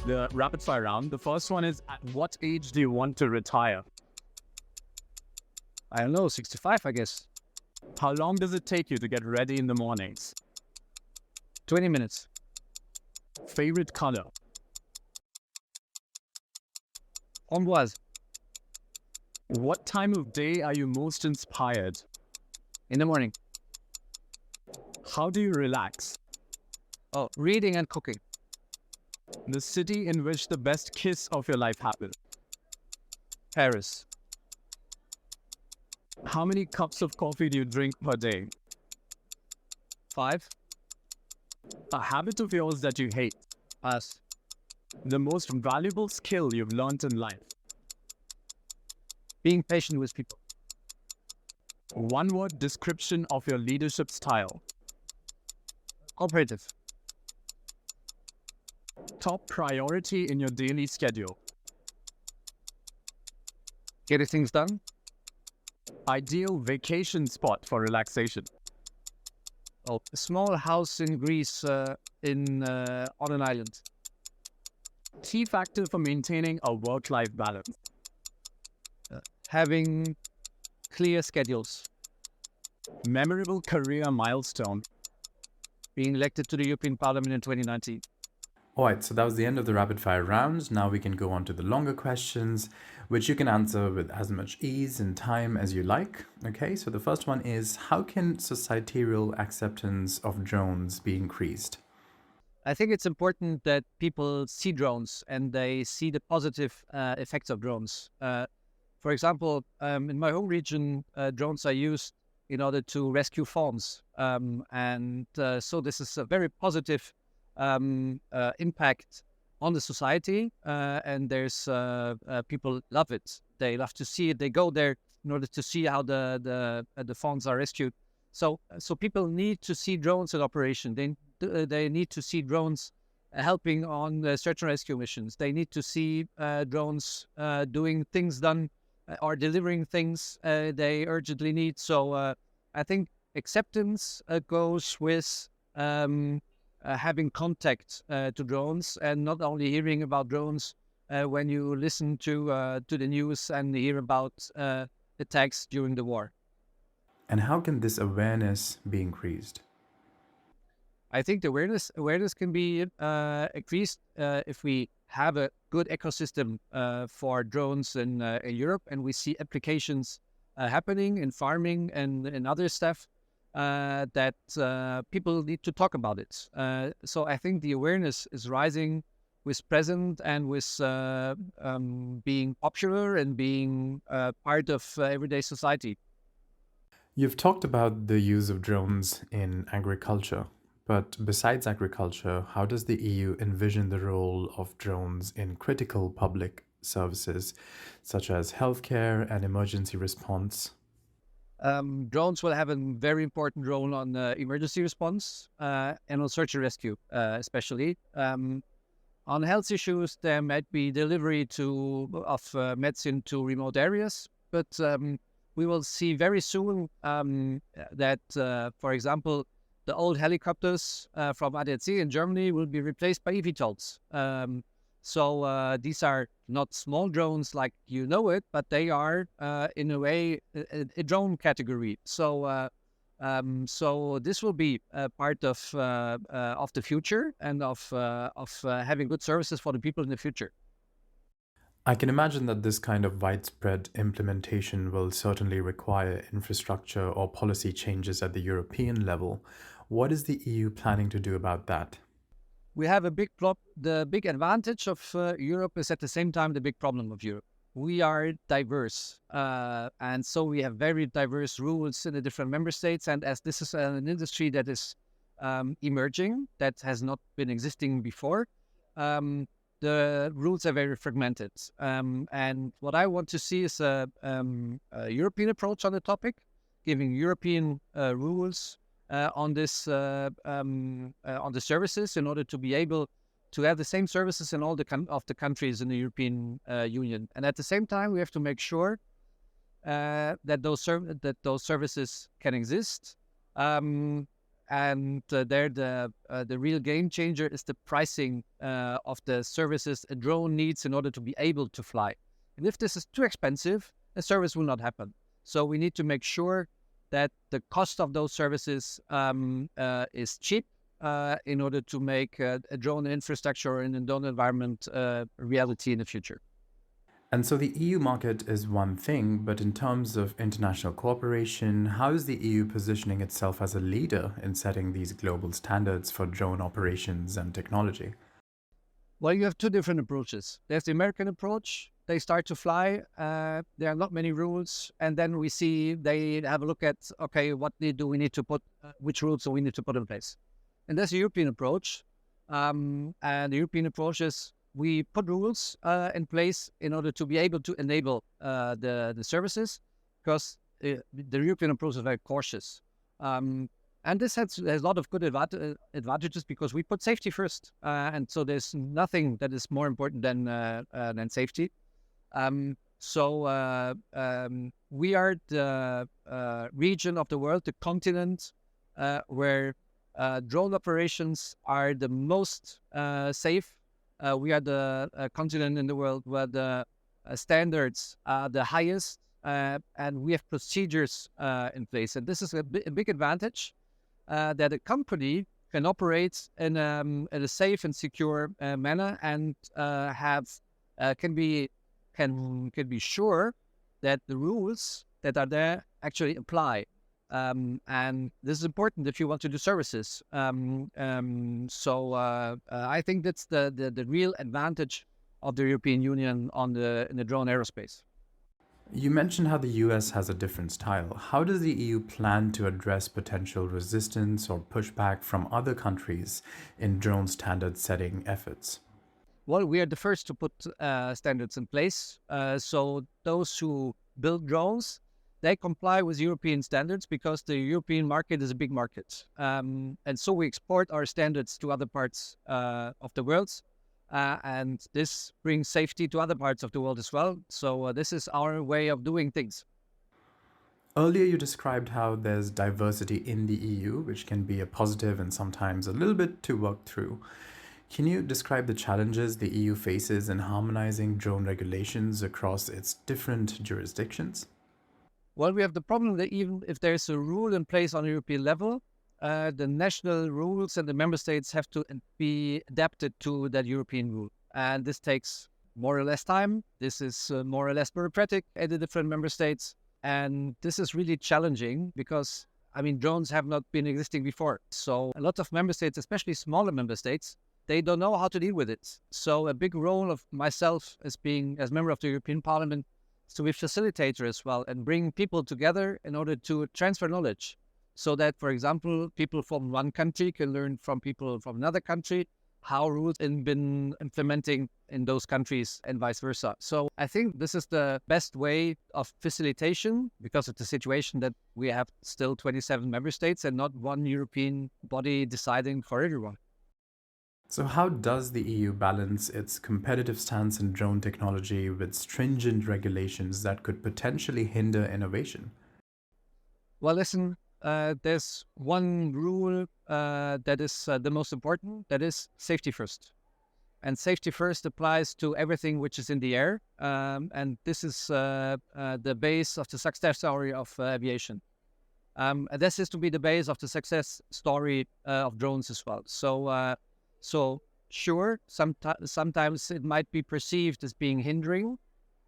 The rapid fire round. The first one is, at what age do you want to retire? I don't know, 65, I guess. How long does it take you to get ready in the mornings? 20 minutes. Favorite color? Framboise. What time of day are you most inspired? In the morning. How do you relax? Oh, reading and cooking. The city in which the best kiss of your life happened? Paris. How many cups of coffee do you drink per day? 5. A habit of yours that you hate? Pass. The most valuable skill you've learned in life? Being patient with people. One word description of your leadership style? Cooperative. Top priority in your daily schedule? Getting things done. Ideal vacation spot for relaxation? Oh, a small house in Greece on an island. Key factor for maintaining a work-life balance? Having clear schedules. Memorable career milestone? Being elected to the European Parliament in 2019. All right, so that was the end of the rapid fire round. Now we can go on to the longer questions, which you can answer with as much ease and time as you like. Okay, so the first one is, how can societal acceptance of drones be increased? I think it's important that people see drones and they see the positive effects of drones. For example, in my home region, drones are used in order to rescue fawns. So this is a very positive impact on the society, and there's people love it. They love to see it. They go there in order to see how the fawns are rescued. So people need to see drones in operation. They need to see drones helping on search and rescue missions. They need to see drones doing things done or delivering things they urgently need. So I think acceptance goes with having contact to drones, and not only hearing about drones when you listen to the news and hear about attacks during the war. And how can this awareness be increased? I think the awareness can be increased if we have a good ecosystem for drones in Europe, and we see applications happening in farming and in other stuff. That people need to talk about it. So I think the awareness is rising with present and with being popular and being part of everyday society. You've talked about the use of drones in agriculture, but besides agriculture, how does the EU envision the role of drones in critical public services, such as healthcare and emergency response? Drones will have a very important role on emergency response and on search and rescue, especially. On health issues, there might be delivery of medicine to remote areas, but we will see very soon that, for example, the old helicopters from ADAC in Germany will be replaced by eVTOLs. So these are not small drones like you know it, but they are in a way a drone category. So this will be a part of the future and of having good services for the people in the future. I can imagine that this kind of widespread implementation will certainly require infrastructure or policy changes at the European level. What is the EU planning to do about that? We have a big the big advantage of Europe is at the same time the big problem of Europe. We are diverse, and so we have very diverse rules in the different member states. And as this is an industry that is emerging, that has not been existing before, the rules are very fragmented. And what I want to see is a European approach on the topic, giving European rules on the services in order to be able to have the same services in all of the countries in the European Union. And at the same time, we have to make sure that those services can exist. There, the real game changer is the pricing of the services a drone needs in order to be able to fly. And if this is too expensive, the service will not happen. So we need to make sure that the cost of those services is cheap in order to make a drone infrastructure in a drone environment a reality in the future. And so the EU market is one thing, but in terms of international cooperation, how is the EU positioning itself as a leader in setting these global standards for drone operations and technology? Well, you have two different approaches. There's the American approach. They start to fly. There are not many rules. And then we see they have a look at, okay, what do we need to put, which rules do we need to put in place? And there's the European approach. And the European approach is we put rules in place in order to be able to enable the services, because the European approach is very cautious. And this has a lot of good advantages because we put safety first. And so there's nothing that is more important than safety. We are the region of the world, the continent, where drone operations are the most safe. We are the continent in the world where the standards are the highest, and we have procedures in place. And this is a big advantage, that a company can operate in a safe and secure manner, and can be sure that the rules that are there actually apply. And this is important if you want to do services. I think that's the real advantage of the European Union in the drone aerospace. You mentioned how the US has a different style. How does the EU plan to address potential resistance or pushback from other countries in drone standard setting efforts? Well, we are the first to put standards in place. So those who build drones, they comply with European standards because the European market is a big market. And so we export our standards to other parts of the world. And this brings safety to other parts of the world as well. So this is our way of doing things. Earlier, you described how there's diversity in the EU, which can be a positive and sometimes a little bit to work through. Can you describe the challenges the EU faces in harmonizing drone regulations across its different jurisdictions? Well, we have the problem that even if there's a rule in place on a European level, the national rules and the member states have to be adapted to that European rule. And this takes more or less time. This is more or less bureaucratic at the different member states. And this is really challenging because, drones have not been existing before. So a lot of member states, especially smaller member states, they don't know how to deal with it. So a big role of myself as member of the European Parliament is to be facilitator as well and bring people together in order to transfer knowledge. So that, for example, people from one country can learn from people from another country how rules have been implementing in those countries and vice versa. So I think this is the best way of facilitation because of the situation that we have still 27 member states and not one European body deciding for everyone. So how does the EU balance its competitive stance in drone technology with stringent regulations that could potentially hinder innovation? Well, listen, there's one rule that is the most important, that is safety first. And safety first applies to everything which is in the air. And this is the base of the success story of aviation. And this is to be the base of the success story of drones as well. So sure, sometimes it might be perceived as being hindering,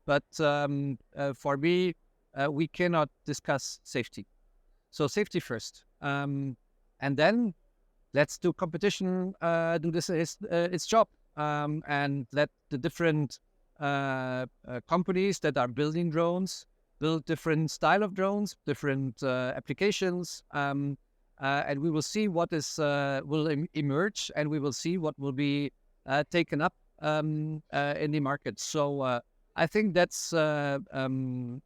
but for me, we cannot discuss safety. So safety first, and then let's do competition. Do this its job, and let the different companies that are building drones build different style of drones, different applications, and we will see what will emerge, and we will see what will be taken up in the market. So I think that's the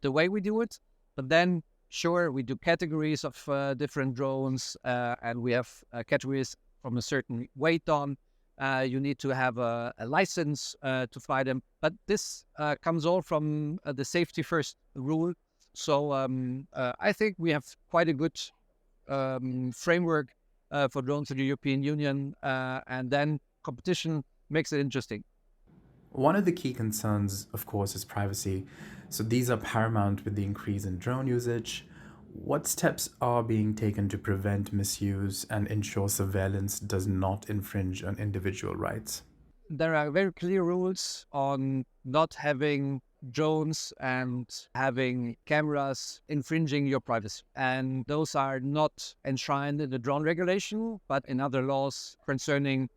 way we do it. But then, sure, we do categories of different drones, and we have categories from a certain weight on. You need to have a license to fly them. But this comes all from the safety first rule. So I think we have quite a good framework for drones in the European Union, and then competition makes it interesting. One of the key concerns, of course, is privacy. So these are paramount with the increase in drone usage. What steps are being taken to prevent misuse and ensure surveillance does not infringe on individual rights? There are very clear rules on not having drones and having cameras infringing your privacy. And those are not enshrined in the drone regulation, but in other laws concerning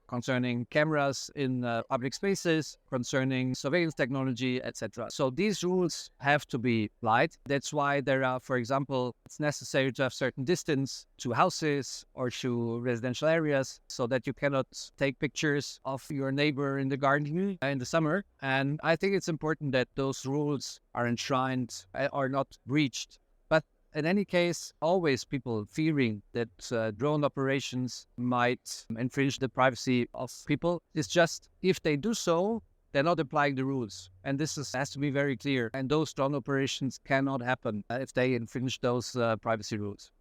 cameras in public spaces, concerning surveillance technology, etc. So these rules have to be applied. That's why there are, for example, it's necessary to have certain distance to houses or to residential areas so that you cannot take pictures of your neighbor in the garden in the summer. And I think it's important that those rules are enshrined, are not breached. But in any case, always people fearing that drone operations might infringe the privacy of people. It's just if they do so, they're not applying the rules. And this has to be very clear. And those drone operations cannot happen if they infringe those privacy rules.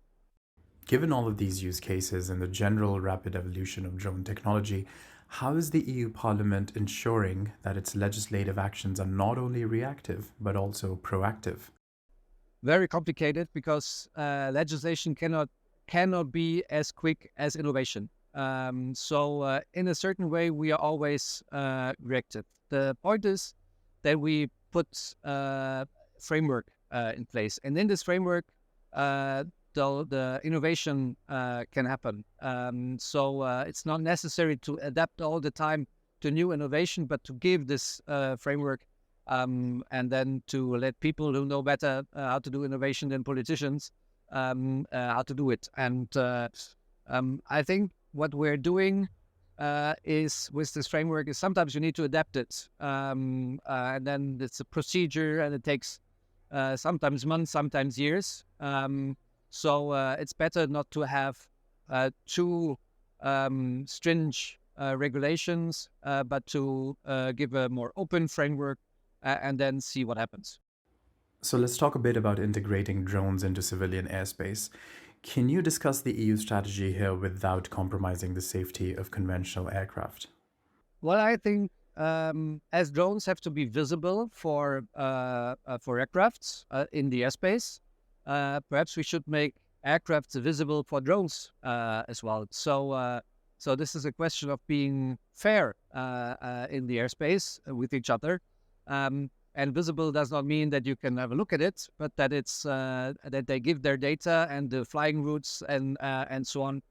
Given all of these use cases and the general rapid evolution of drone technology, how is the EU Parliament ensuring that its legislative actions are not only reactive, but also proactive? Very complicated because legislation cannot be as quick as innovation. So in a certain way, we are always reactive. The point is that we put a framework in place. And in this framework, the innovation can happen. So it's not necessary to adapt all the time to new innovation, but to give this framework and then to let people who know better how to do innovation than politicians how to do it. And I think what we're doing is with this framework is sometimes you need to adapt it. And then it's a procedure and it takes sometimes months, sometimes years. So it's better not to have too stringent regulations, but to give a more open framework and then see what happens. So let's talk a bit about integrating drones into civilian airspace. Can you discuss the EU strategy here without compromising the safety of conventional aircraft? Well, I think as drones have to be visible for aircrafts in the airspace, perhaps we should make aircraft visible for drones as well. So this is a question of being fair in the airspace with each other. And visible does not mean that you can have a look at it, but that it's that they give their data and the flying routes and so on,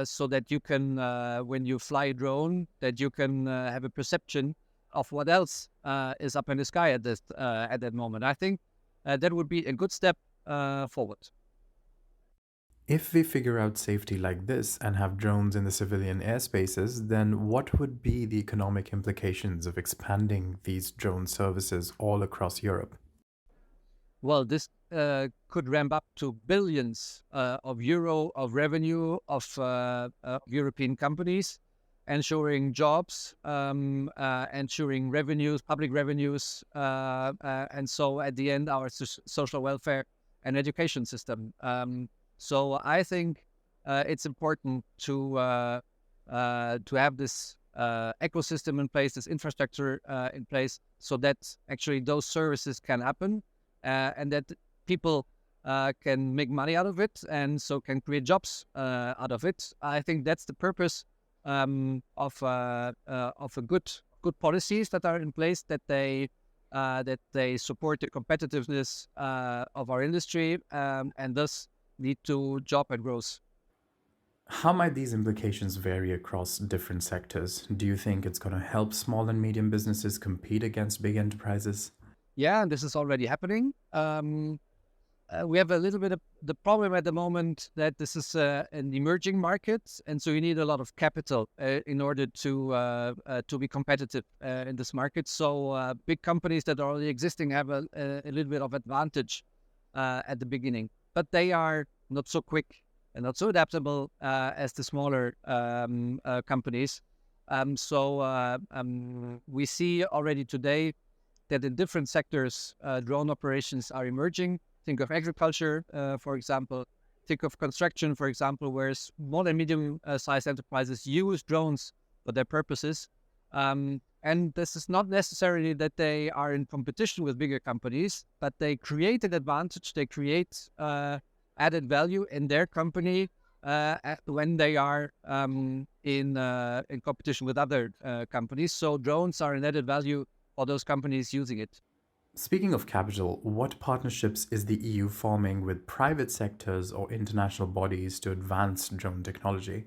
so that you can, when you fly a drone, that you can have a perception of what else is up in the sky at that moment. I think that would be a good step forward. If we figure out safety like this and have drones in the civilian airspaces, then what would be the economic implications of expanding these drone services all across Europe? Well, this could ramp up to billions of euro of revenue of European companies, ensuring jobs, ensuring revenues, public revenues, and so at the end, our social welfare and education system. So I think it's important to have this ecosystem in place, this infrastructure in place, so that actually those services can happen and that people can make money out of it and so can create jobs out of it. I think that's the purpose of a good policies that are in place, that they support the competitiveness of our industry and thus lead to job and growth. How might these implications vary across different sectors? Do you think it's going to help small and medium businesses compete against big enterprises? Yeah, and this is already happening. We have a little bit of the problem at the moment that this is an emerging market, and so you need a lot of capital in order to be competitive in this market. So big companies that are already existing have a little bit of advantage at the beginning, but they are not so quick and not so adaptable as the smaller companies. We see already today that in different sectors, drone operations are emerging. Think of agriculture, for example. Think of construction, for example, where small and medium-sized enterprises use drones for their purposes. And this is not necessarily that they are in competition with bigger companies, but they create an advantage. They create added value in their company when they are in competition with other companies. So drones are an added value for those companies using it. Speaking of capital, what partnerships is the EU forming with private sectors or international bodies to advance drone technology?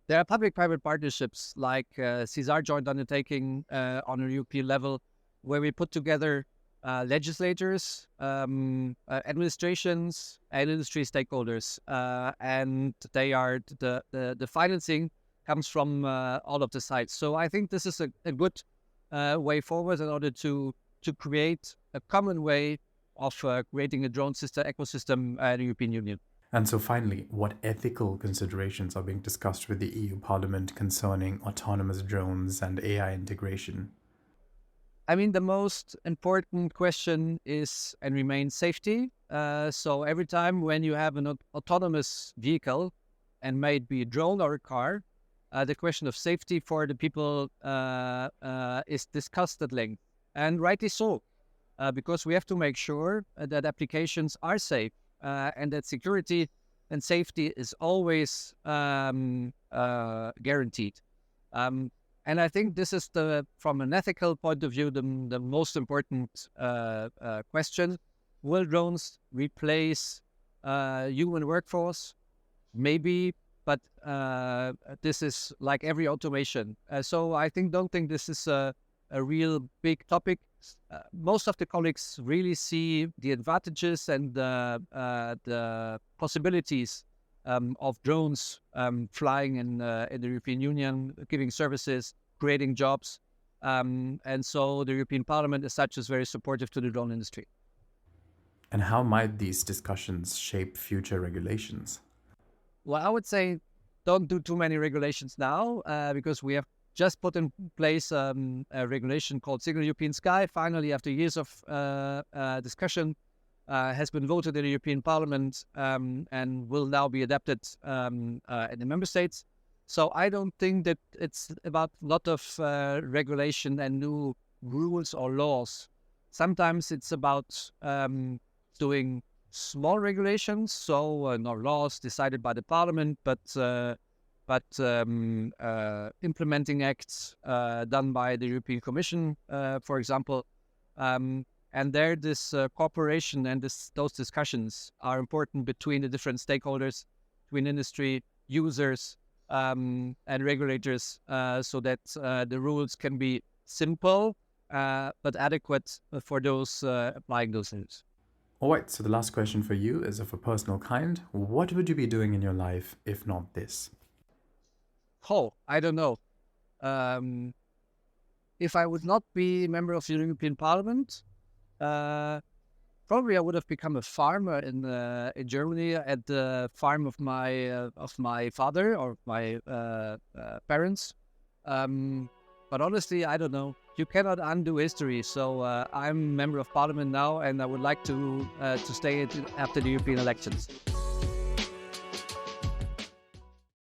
There are public-private partnerships like CSAR joint undertaking on a European level, where we put together legislators, administrations, and industry stakeholders, and they are the financing comes from all of the sides. So I think this is a good way forward in order to create a common way of creating a drone system ecosystem in the European Union. And so finally, what ethical considerations are being discussed with the EU Parliament concerning autonomous drones and AI integration? I mean, the most important question is and remains safety. So every time when you have an autonomous vehicle, and may it be a drone or a car, the question of safety for the people is discussed at length, and rightly so, because we have to make sure that applications are safe. And that security and safety is always guaranteed. And I think this is from an ethical point of view, the most important question. Will drones replace human workforce? Maybe, but this is like every automation. So I don't think this is a real big topic. Most of the colleagues really see the advantages and the possibilities of drones flying in the European Union, giving services, creating jobs. And so the European Parliament as such is very supportive to the drone industry. And how might these discussions shape future regulations? Well, I would say don't do too many regulations now because we have just put in place a regulation called Single European Sky. Finally, after years of discussion, has been voted in the European Parliament and will now be adapted in the member states. So I don't think that it's about a lot of regulation and new rules or laws. Sometimes it's about doing small regulations, so no laws decided by the Parliament, but implementing acts done by the European Commission, for example. And there, this cooperation and those discussions are important between the different stakeholders, between industry, users, and regulators, so that the rules can be simple but adequate for those applying those rules. All right, so the last question for you is of a personal kind. What would you be doing in your life if not this? Oh, I don't know. If I would not be a member of the European Parliament, probably I would have become a farmer in Germany at the farm of my father or my parents. But honestly, I don't know. You cannot undo history. So I'm a member of Parliament now, and I would like to stay after the European elections.